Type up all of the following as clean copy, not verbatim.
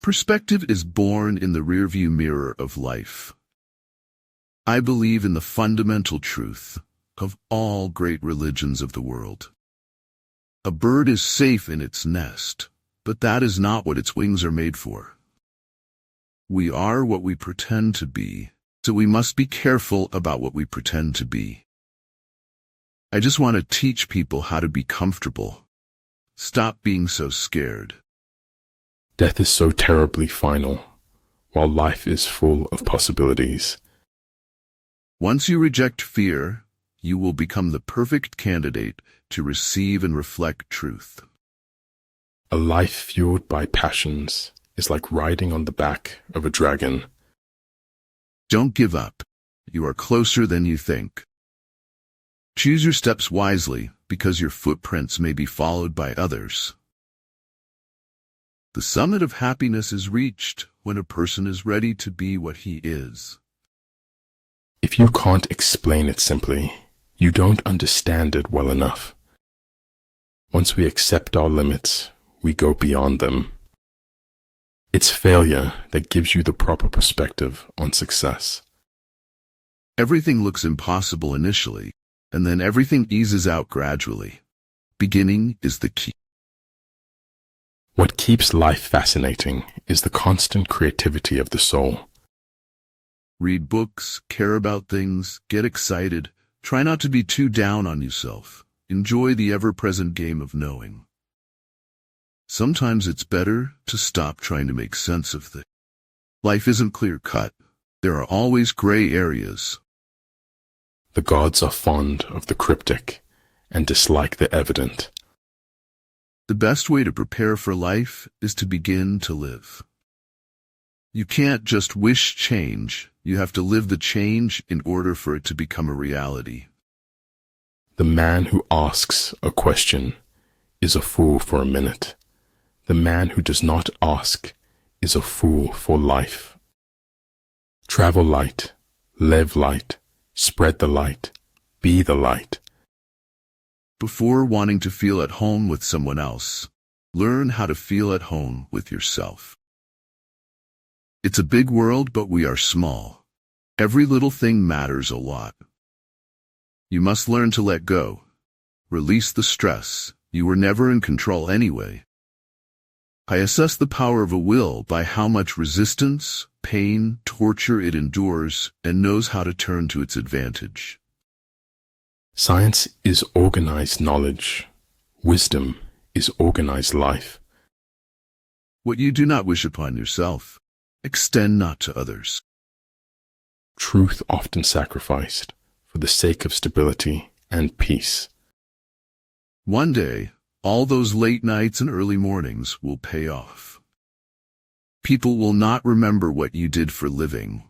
Perspective is born in the rearview mirror of life. I believe in the fundamental truth of all great religions of the world. A bird is safe in its nest, but that is not what its wings are made for. We are what we pretend to be, so we must be careful about what we pretend to be. I just want to teach people how to be comfortable. Stop being so scared. Death is so terribly final, while life is full of possibilities. Once you reject fear, you will become the perfect candidate to receive and reflect truth. A life fueled by passions is like riding on the back of a dragon. Don't give up. You are closer than you think. Choose your steps wisely, because your footprints may be followed by others. The summit of happiness is reached when a person is ready to be what he is. If you can't explain it simply, you don't understand it well enough. Once we accept our limits, we go beyond them. It's failure that gives you the proper perspective on success. Everything looks impossible initially, and then everything eases out gradually. Beginning is the key. What keeps life fascinating is the constant creativity of the soul. Read books, care about things, get excited. Try not to be too down on yourself. Enjoy the ever-present game of knowing. Sometimes it's better to stop trying to make sense of things. Life isn't clear-cut. There are always gray areas. The gods are fond of the cryptic and dislike the evident. The best way to prepare for life is to begin to live. You can't just wish change. You have to live the change in order for it to become a reality. The man who asks a question is a fool for a minute. The man who does not ask is a fool for life. Travel light, live light, spread the light, be the light. Before wanting to feel at home with someone else, learn how to feel at home with yourself. It's a big world, but we are small. Every little thing matters a lot. You must learn to let go. Release the stress. You were never in control anyway. I assess the power of a will by how much resistance, pain, torture it endures and knows how to turn to its advantage. Science is organized knowledge. Wisdom is organized life. What you do not wish upon yourself, extend not to others. Truth often sacrificed for the sake of stability and peace. One day, all those late nights and early mornings will pay off. People will not remember what you did for living.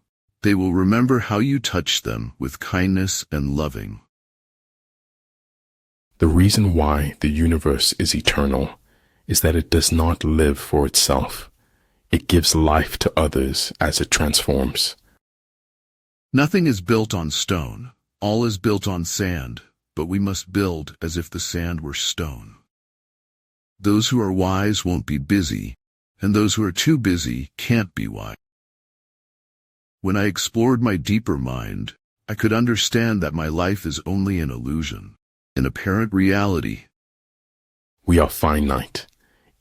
They will remember how you touched them with kindness and loving. The reason why the universe is eternal is that it does not live for itself. It gives life to others as it transforms. Nothing is built on stone. All is built on sand, but we must build as if the sand were stone. Those who are wise won't be busy, and those who are too busy can't be wise. When I explored my deeper mind, I could understand that my life is only an illusion, an apparent reality. We are finite,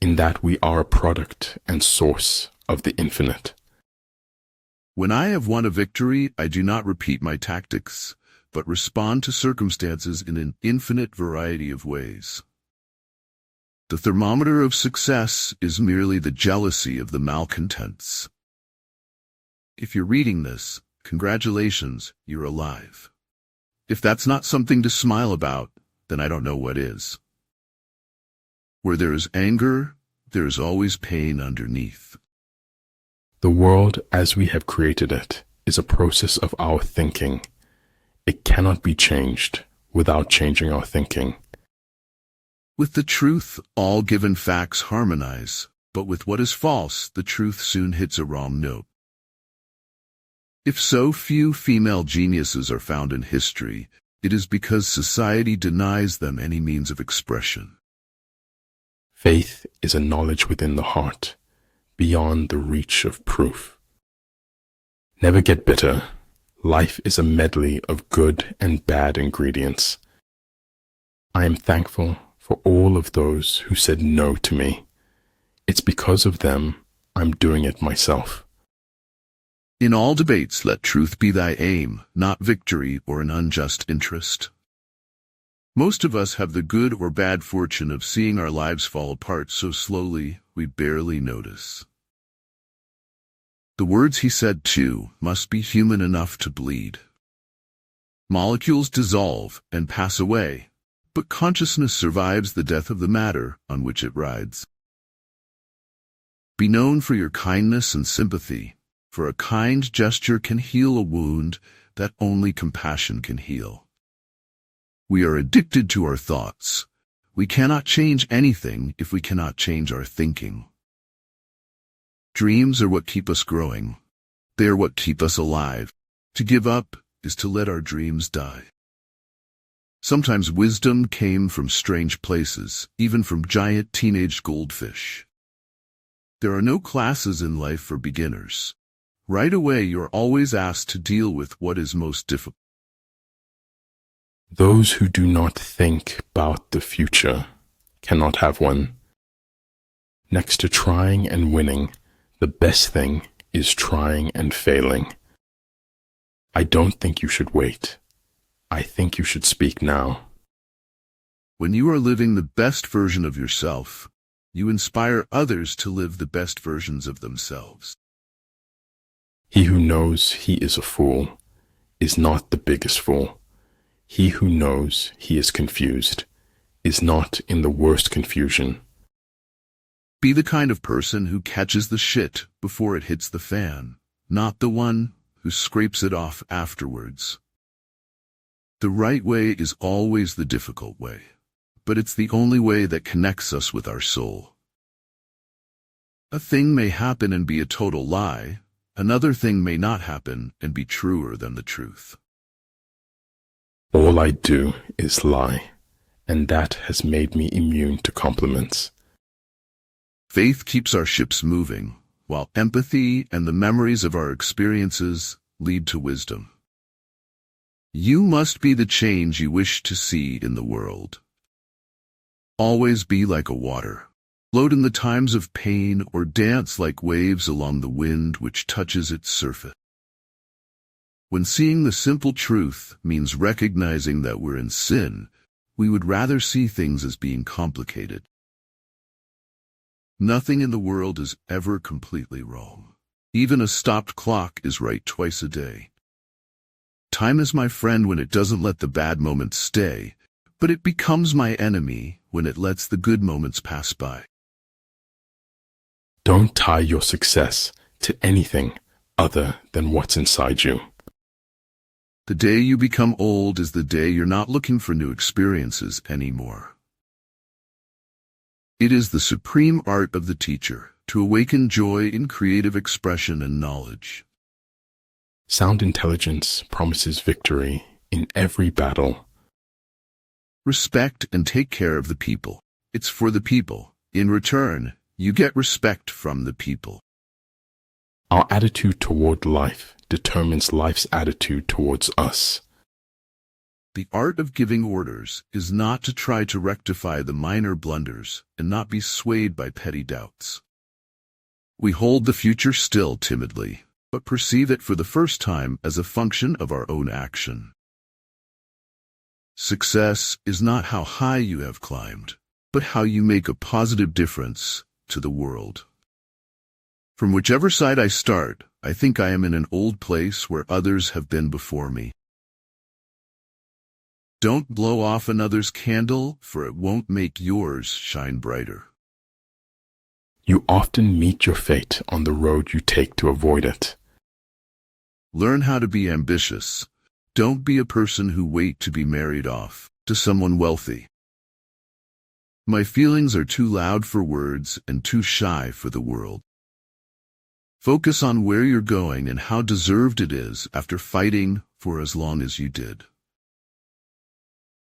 in that we are a product and source of the infinite. When I have won a victory, I do not repeat my tactics, but respond to circumstances in an infinite variety of ways. The thermometer of success is merely the jealousy of the malcontents. If you're reading this, congratulations, you're alive. If that's not something to smile about, then I don't know what is. Where there is anger, there is always pain underneath. The world as we have created it is a process of our thinking. It cannot be changed without changing our thinking. With the truth, all given facts harmonize, but with what is false, the truth soon hits a wrong note. If so few female geniuses are found in history, it is because society denies them any means of expression. Faith is a knowledge within the heart. beyond the reach of proof. Never get bitter. Life is a medley of good and bad ingredients. I am thankful for all of those who said no to me. It's because of them I'm doing it myself. In all debates, let truth be thy aim, not victory or an unjust interest. Most of us have the good or bad fortune of seeing our lives fall apart so slowly we barely notice. The words he said, too, must be human enough to bleed. Molecules dissolve and pass away, but consciousness survives the death of the matter on which it rides. Be known for your kindness and sympathy, for a kind gesture can heal a wound that only compassion can heal. We are addicted to our thoughts. We cannot change anything if we cannot change our thinking. Dreams are what keep us growing. They are what keep us alive. To give up is to let our dreams die. Sometimes wisdom came from strange places, even from giant teenage goldfish. There are no classes in life for beginners. Right away, you're always asked to deal with what is most difficult. Those who do not think about the future cannot have one. Next to trying and winning, the best thing is trying and failing. I don't think you should wait. I think you should speak now. When you are living the best version of yourself, you inspire others to live the best versions of themselves. He who knows he is a fool is not the biggest fool. He who knows he is confused is not in the worst confusion. Be the kind of person who catches the shit before it hits the fan, not the one who scrapes it off afterwards. The right way is always the difficult way, but it's the only way that connects us with our soul. A thing may happen and be a total lie. Another thing may not happen and be truer than the truth. All I do is lie, and that has made me immune to compliments. Faith keeps our ships moving, while empathy and the memories of our experiences lead to wisdom. You must be the change you wish to see in the world. Always be like a water. Float in the times of pain or dance like waves along the wind which touches its surface. When seeing the simple truth means recognizing that we're in sin, we would rather see things as being complicated. Nothing in the world is ever completely wrong. Even a stopped clock is right twice a day. Time is my friend when it doesn't let the bad moments stay, but it becomes my enemy when it lets the good moments pass by. Don't tie your success to anything other than what's inside you. The day you become old is the day you're not looking for new experiences anymore. It is the supreme art of the teacher to awaken joy in creative expression and knowledge. Sound intelligence promises victory in every battle. Respect and take care of the people. It's for the people. In return, you get respect from the people. Our attitude toward life determines life's attitude towards us. The art of giving orders is not to try to rectify the minor blunders and not be swayed by petty doubts. We hold the future still timidly, but perceive it for the first time as a function of our own action. Success is not how high you have climbed, but how you make a positive difference to the world. From whichever side I start, I think I am in an old place where others have been before me. Don't blow off another's candle, for it won't make yours shine brighter. You often meet your fate on the road you take to avoid it. Learn how to be ambitious. Don't be a person who waits to be married off to someone wealthy. My feelings are too loud for words and too shy for the world. Focus on where you're going and how deserved it is after fighting for as long as you did.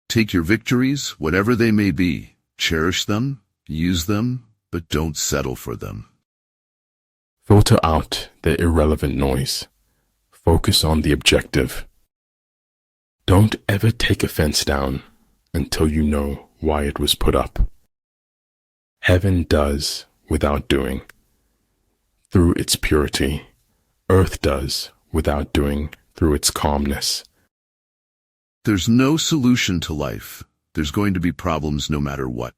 Take your victories, whatever they may be, cherish them, use them, but don't settle for them. Filter out the irrelevant noise. Focus on the objective. Don't ever take a fence down until you know why it was put up. Heaven does without doing, through its purity. Earth does without doing, through its calmness. There's no solution to life. There's going to be problems no matter what.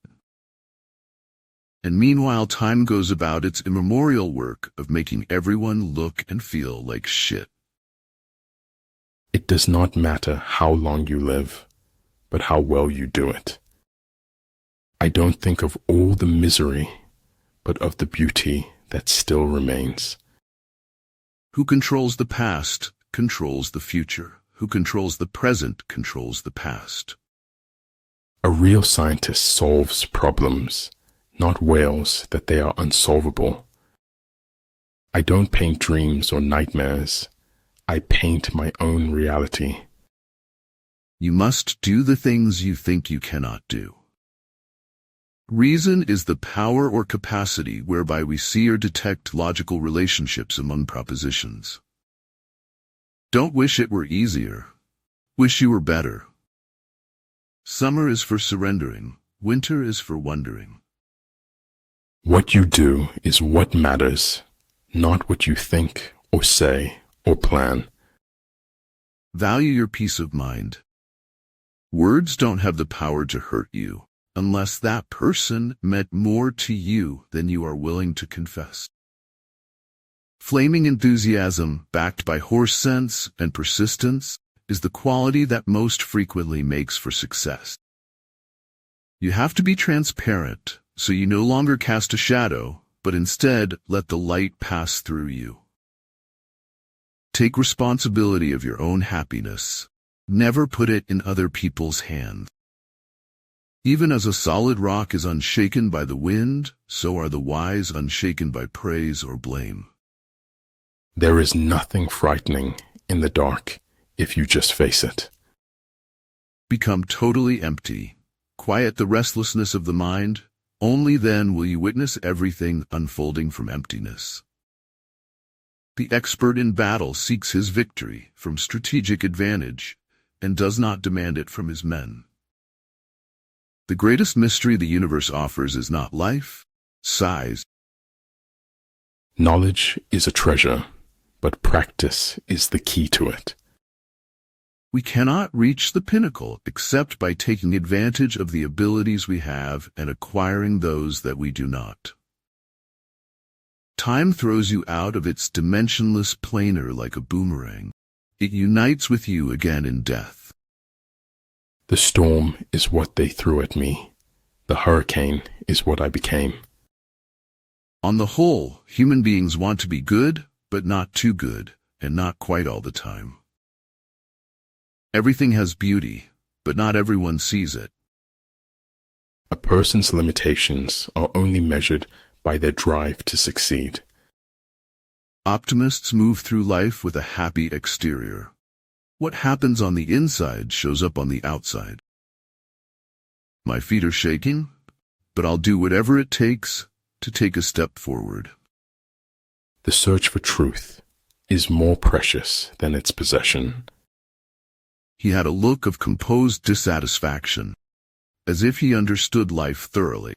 And meanwhile, time goes about its immemorial work of making everyone look and feel like shit. It does not matter how long you live, but how well you do it. I don't think of all the misery, but of the beauty that still remains. Who controls the past controls the future. Who controls the present controls the past. A real scientist solves problems, not wails that they are unsolvable. I don't paint dreams or nightmares. I paint my own reality. You must do the things you think you cannot do. Reason is the power or capacity whereby we see or detect logical relationships among propositions. Don't wish it were easier. Wish you were better. Summer is for surrendering. Winter is for wondering. What you do is what matters, not what you think or say or plan. Value your peace of mind. Words don't have the power to hurt you unless that person meant more to you than you are willing to confess. Flaming enthusiasm, backed by horse sense and persistence, is the quality that most frequently makes for success. You have to be transparent, so you no longer cast a shadow, but instead let the light pass through you. Take responsibility of your own happiness. Never put it in other people's hands. Even as a solid rock is unshaken by the wind, so are the wise unshaken by praise or blame. There is nothing frightening in the dark if you just face it. Become totally empty. Quiet the restlessness of the mind. Only then will you witness everything unfolding from emptiness. The expert in battle seeks his victory from strategic advantage and does not demand it from his men. The greatest mystery the universe offers is not life, size. Knowledge is a treasure, but practice is the key to it. We cannot reach the pinnacle except by taking advantage of the abilities we have and acquiring those that we do not. Time throws you out of its dimensionless planar like a boomerang. It unites with you again in death. The storm is what they threw at me. The hurricane is what I became. On the whole, human beings want to be good, but not too good, and not quite all the time. Everything has beauty, but not everyone sees it. A person's limitations are only measured by their drive to succeed. Optimists move through life with a happy exterior. What happens on the inside shows up on the outside. My feet are shaking, but I'll do whatever it takes to take a step forward. The search for truth is more precious than its possession. He had a look of composed dissatisfaction, as if he understood life thoroughly.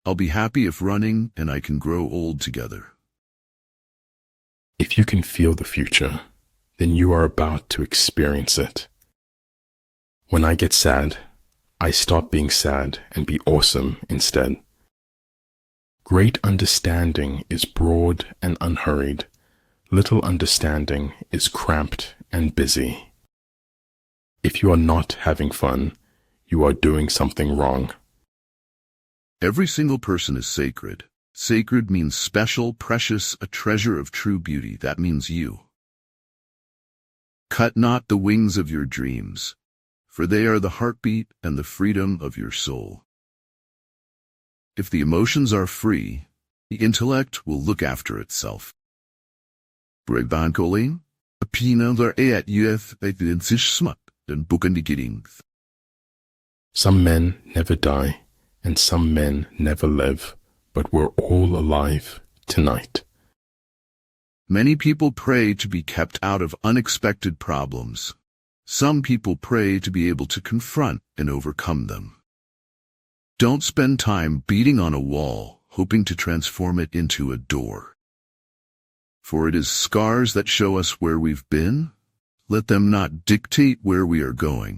I'll be happy if running and I can grow old together. If you can feel the future, then you are about to experience it. When I get sad, I stop being sad and be awesome instead. Great understanding is broad and unhurried. Little understanding is cramped and busy. If you are not having fun, you are doing something wrong. Every single person is sacred. Sacred means special, precious, a treasure of true beauty. That means you. Cut not the wings of your dreams, for they are the heartbeat and the freedom of your soul. If the emotions are free, the intellect will look after itself. Brigbankoling, a pinander at youth at the smut and boekendigerings. Some men never die, and some men never live, but we're all alive tonight. Many people pray to be kept out of unexpected problems. Some people pray to be able to confront and overcome them. Don't spend time beating on a wall, hoping to transform it into a door. For it is scars that show us where we've been. Let them not dictate where we are going.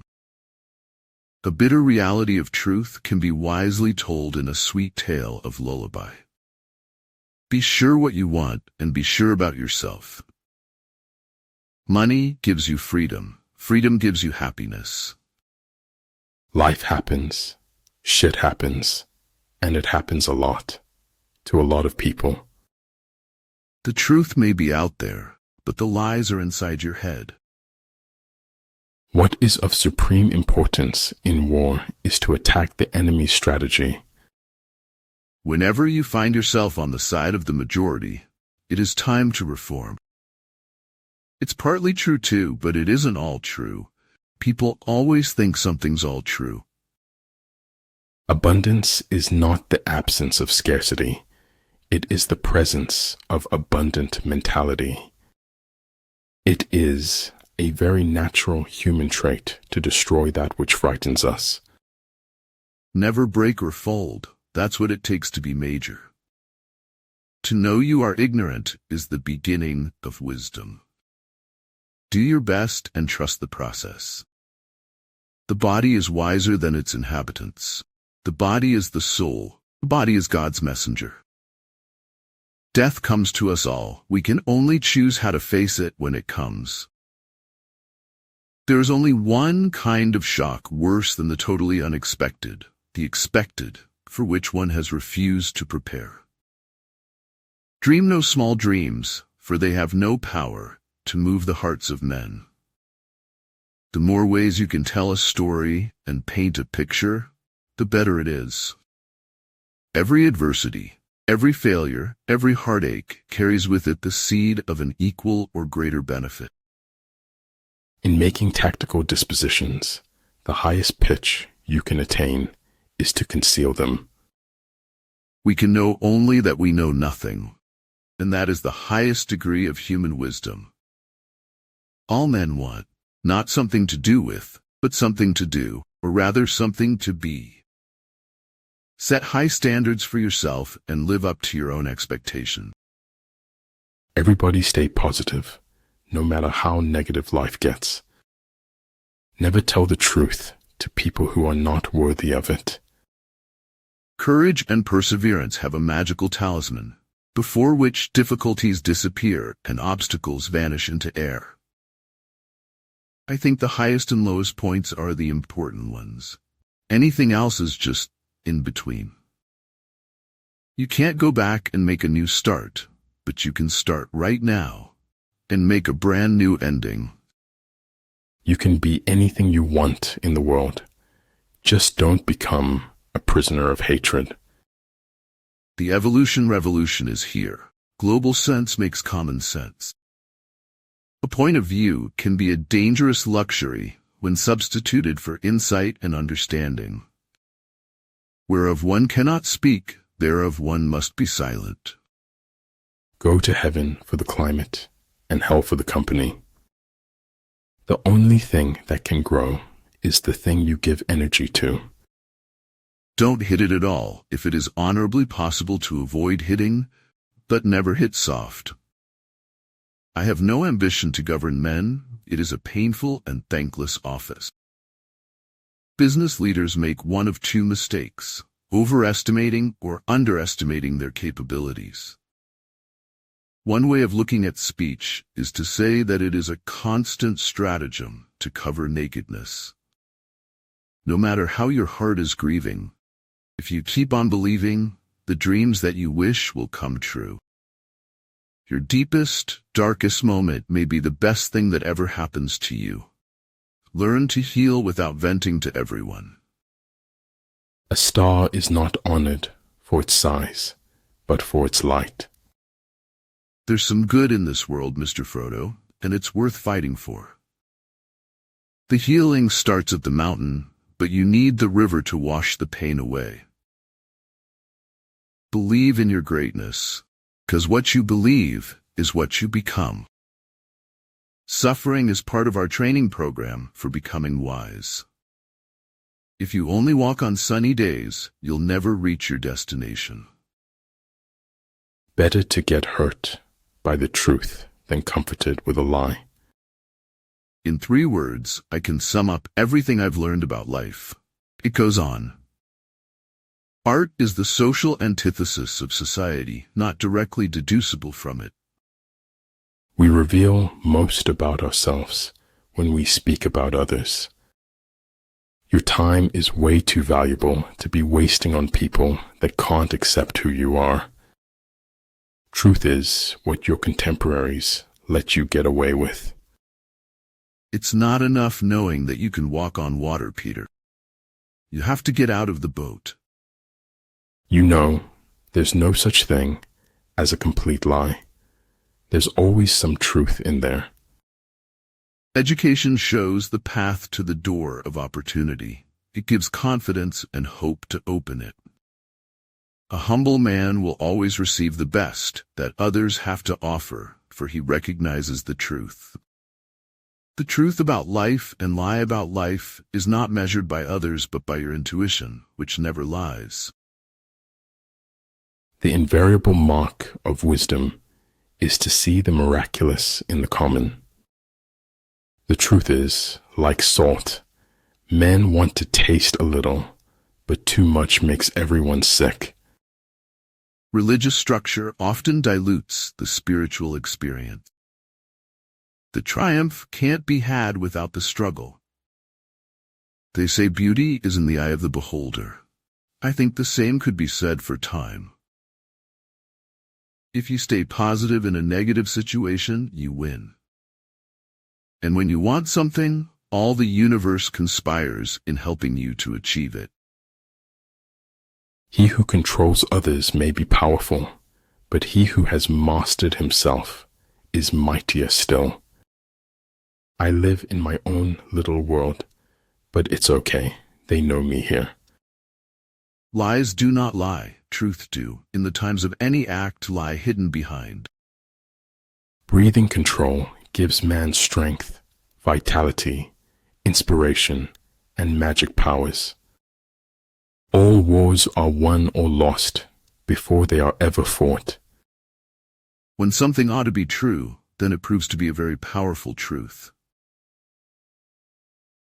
A bitter reality of truth can be wisely told in a sweet tale of lullaby. Be sure what you want and be sure about yourself. Money gives you freedom. Freedom gives you happiness. Life happens, shit happens, and it happens a lot, to a lot of people. The truth may be out there, but the lies are inside your head. What is of supreme importance in war is to attack the enemy's strategy. Whenever you find yourself on the side of the majority, it is time to reform. It's partly true too, but it isn't all true. People always think something's all true. Abundance is not the absence of scarcity. It is the presence of abundant mentality. It is a very natural human trait to destroy that which frightens us. Never break or fold. That's what it takes to be major. To know you are ignorant is the beginning of wisdom. Do your best and trust the process. The body is wiser than its inhabitants. The body is the soul. The body is God's messenger. Death comes to us all. We can only choose how to face it when it comes. There is only one kind of shock worse than the totally unexpected, the expected, for which one has refused to prepare. Dream no small dreams, for they have no power to move the hearts of men. The more ways you can tell a story and paint a picture, the better it is. Every adversity, every failure, every heartache carries with it the seed of an equal or greater benefit. In making tactical dispositions, the highest pitch you can attain is to conceal them. We can know only that we know nothing, and that is the highest degree of human wisdom. All men want, not something to do with, but something to do, or rather something to be. Set high standards for yourself and live up to your own expectation. Everybody stay positive, no matter how negative life gets. Never tell the truth to people who are not worthy of it. Courage and perseverance have a magical talisman, before which difficulties disappear and obstacles vanish into air. I think the highest and lowest points are the important ones. Anything else is just in between. You can't go back and make a new start, but you can start right now and make a brand new ending. You can be anything you want in the world. Just don't become a prisoner of hatred. The evolution revolution is here. Global sense makes common sense. A point of view can be a dangerous luxury when substituted for insight and understanding. Whereof one cannot speak, thereof one must be silent. Go to heaven for the climate and hell for the company. The only thing that can grow is the thing you give energy to. Don't hit it at all if it is honorably possible to avoid hitting, but never hit soft. I have no ambition to govern men. It is a painful and thankless office. Business leaders make one of two mistakes: overestimating or underestimating their capabilities. One way of looking at speech is to say that it is a constant stratagem to cover nakedness. No matter how your heart is grieving, if you keep on believing, the dreams that you wish will come true. Your deepest, darkest moment may be the best thing that ever happens to you. Learn to heal without venting to everyone. A star is not honored for its size, but for its light. There's some good in this world, Mr. Frodo, and it's worth fighting for. The healing starts at the mountain, but you need the river to wash the pain away. Believe in your greatness, 'cause what you believe is what you become. Suffering is part of our training program for becoming wise. If you only walk on sunny days, you'll never reach your destination. Better to get hurt by the truth than comforted with a lie. In 3 words, I can sum up everything I've learned about life. It goes on. Art is the social antithesis of society, not directly deducible from it. We reveal most about ourselves when we speak about others. Your time is way too valuable to be wasting on people that can't accept who you are. Truth is what your contemporaries let you get away with. It's not enough knowing that you can walk on water, Peter. You have to get out of the boat. You know, there's no such thing as a complete lie. There's always some truth in there. Education shows the path to the door of opportunity. It gives confidence and hope to open it. A humble man will always receive the best that others have to offer, for he recognizes the truth. The truth about life and lie about life is not measured by others but by your intuition, which never lies. The invariable mark of wisdom is to see the miraculous in the common. The truth is, like salt, men want to taste a little, but too much makes everyone sick. Religious structure often dilutes the spiritual experience. The triumph can't be had without the struggle. They say beauty is in the eye of the beholder. I think the same could be said for time. If you stay positive in a negative situation, you win. And when you want something, all the universe conspires in helping you to achieve it. He who controls others may be powerful, but he who has mastered himself is mightier still. I live in my own little world, but it's okay. They know me here. Lies do not lie, truth do. In the times of any act lie hidden behind. Breathing control gives man strength, vitality, inspiration, and magic powers. All wars are won or lost before they are ever fought. When something ought to be true, then it proves to be a very powerful truth.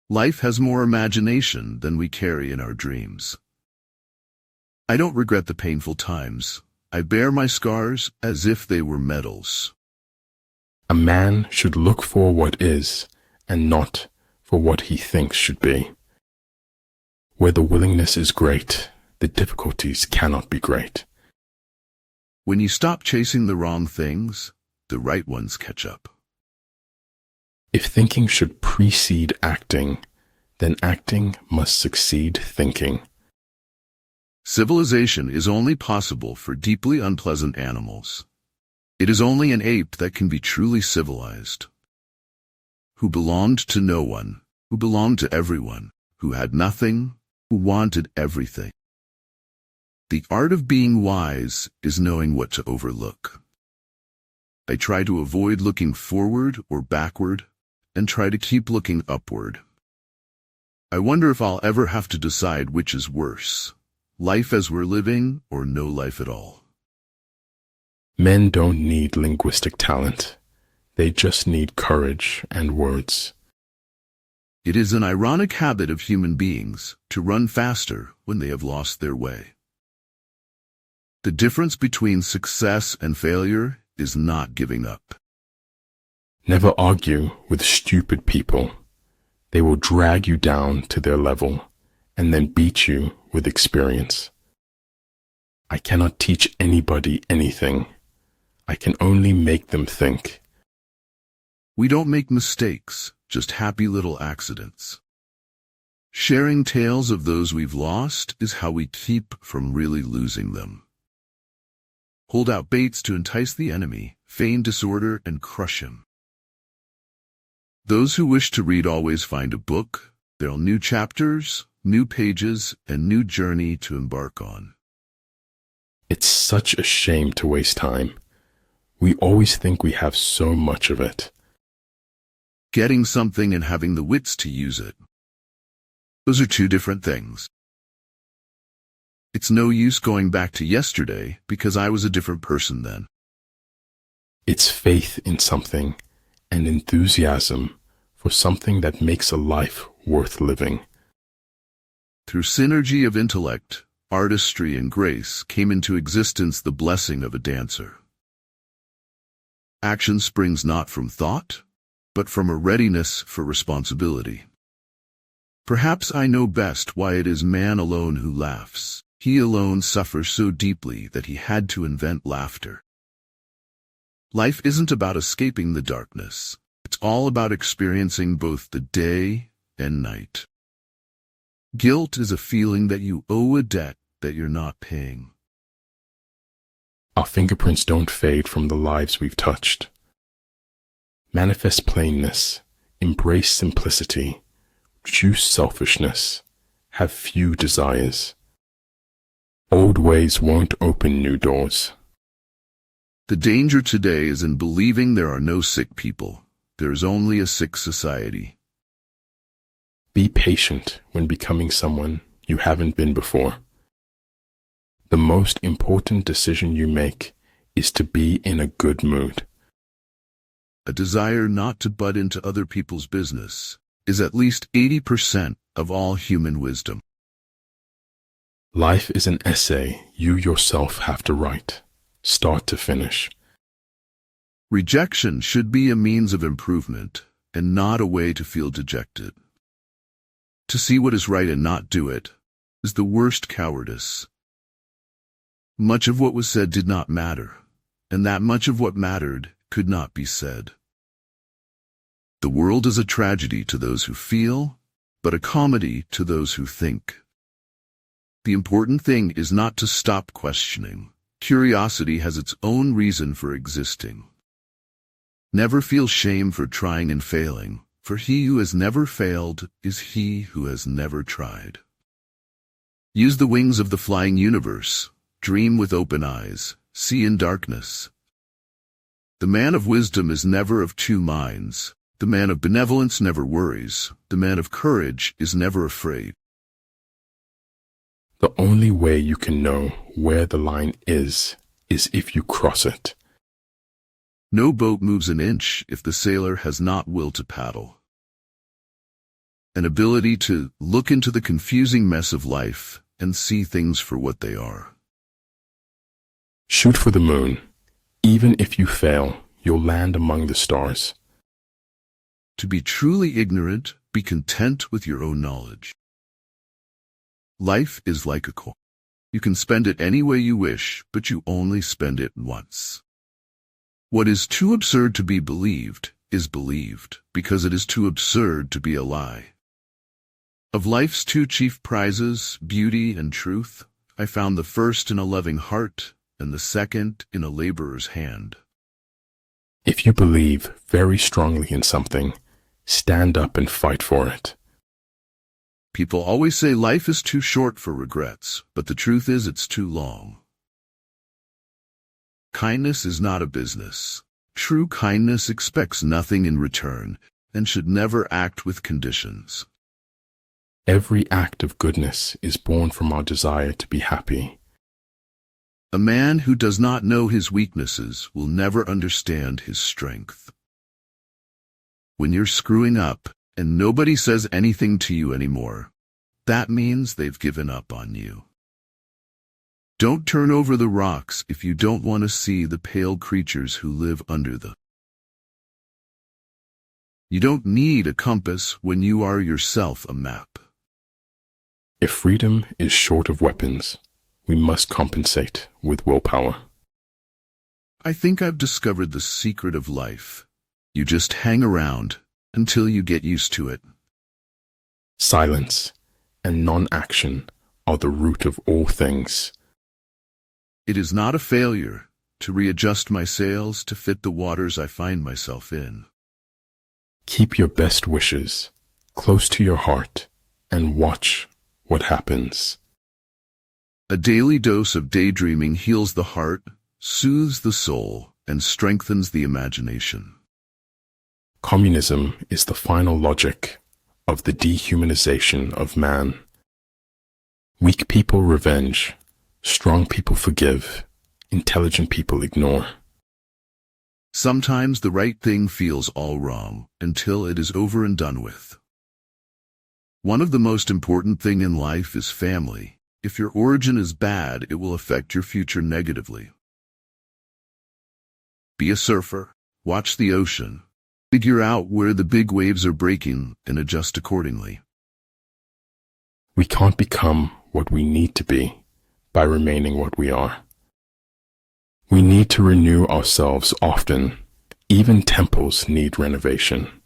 Life has more imagination than we carry in our dreams. I don't regret the painful times. I bear my scars as if they were medals. A man should look for what is and not for what he thinks should be. Where the willingness is great, the difficulties cannot be great. When you stop chasing the wrong things, the right ones catch up. If thinking should precede acting, then acting must succeed thinking. Civilization is only possible for deeply unpleasant animals. It is only an ape that can be truly civilized. Who belonged to no one, who belonged to everyone, who had nothing, who wanted everything. The art of being wise is knowing what to overlook. I try to avoid looking forward or backward, and try to keep looking upward. I wonder if I'll ever have to decide which is worse, life as we're living or no life at all. Men don't need linguistic talent. They just need courage and words. It is an ironic habit of human beings to run faster when they have lost their way. The difference between success and failure is not giving up. Never argue with stupid people. They will drag you down to their level and then beat you with experience. I cannot teach anybody anything. I can only make them think. We don't make mistakes, just happy little accidents. Sharing tales of those we've lost is how we keep from really losing them. Hold out baits to entice the enemy, feign disorder, and crush him. Those who wish to read always find a book. There are new chapters, new pages, and new journey to embark on. It's such a shame to waste time. We always think we have so much of it. Getting something and having the wits to use it. Those are two different things. It's no use going back to yesterday because I was a different person then. It's faith in something and enthusiasm for something that makes a life worth living. Through synergy of intellect, artistry, and grace came into existence the blessing of a dancer. Action springs not from thought, but from a readiness for responsibility. Perhaps I know best why it is man alone who laughs. He alone suffers so deeply that he had to invent laughter. Life isn't about escaping the darkness. It's all about experiencing both the day and night. Guilt is a feeling that you owe a debt that you're not paying. Our fingerprints don't fade from the lives we've touched. Manifest plainness, embrace simplicity, reduce selfishness, have few desires. Old ways won't open new doors. The danger today is in believing there are no sick people. There is only a sick society. Be patient when becoming someone you haven't been before. The most important decision you make is to be in a good mood. A desire not to butt into other people's business is at least 80% of all human wisdom. Life is an essay you yourself have to write, start to finish. Rejection should be a means of improvement and not a way to feel dejected. To see what is right and not do it is the worst cowardice. Much of what was said did not matter, and that much of what mattered could not be said. The world is a tragedy to those who feel, but a comedy to those who think. The important thing is not to stop questioning. Curiosity has its own reason for existing. Never feel shame for trying and failing, for he who has never failed is he who has never tried. Use the wings of the flying universe. Dream with open eyes. See in darkness. The man of wisdom is never of two minds. The man of benevolence never worries. The man of courage is never afraid. The only way you can know where the line is if you cross it. No boat moves an inch if the sailor has not will to paddle. An ability to look into the confusing mess of life and see things for what they are. Shoot for the moon. Even if you fail, you'll land among the stars. To be truly ignorant, be content with your own knowledge. Life is like a coin. You can spend it any way you wish, but you only spend it once. What is too absurd to be believed is believed, because it is too absurd to be a lie. Of life's two chief prizes, beauty and truth, I found the first in a loving heart, and the second in a laborer's hand. If you believe very strongly in something, stand up and fight for it. People always say life is too short for regrets, but the truth is it's too long. Kindness is not a business. True kindness expects nothing in return and should never act with conditions. Every act of goodness is born from our desire to be happy. A man who does not know his weaknesses will never understand his strength. When you're screwing up and nobody says anything to you anymore, that means they've given up on you. Don't turn over the rocks if you don't want to see the pale creatures who live under them. You don't need a compass when you are yourself a map. If freedom is short of weapons, we must compensate with willpower. I think I've discovered the secret of life. You just hang around until you get used to it. Silence and non-action are the root of all things. It is not a failure to readjust my sails to fit the waters I find myself in. Keep your best wishes close to your heart and watch what happens. A daily dose of daydreaming heals the heart, soothes the soul, and strengthens the imagination. Communism is the final logic of the dehumanization of man. Weak people revenge, strong people forgive, intelligent people ignore. Sometimes the right thing feels all wrong until it is over and done with. One of the most important things in life is family. If your origin is bad, it will affect your future negatively. Be a surfer, watch the ocean, figure out where the big waves are breaking, and adjust accordingly. We can't become what we need to be by remaining what we are. We need to renew ourselves often. Even temples need renovation.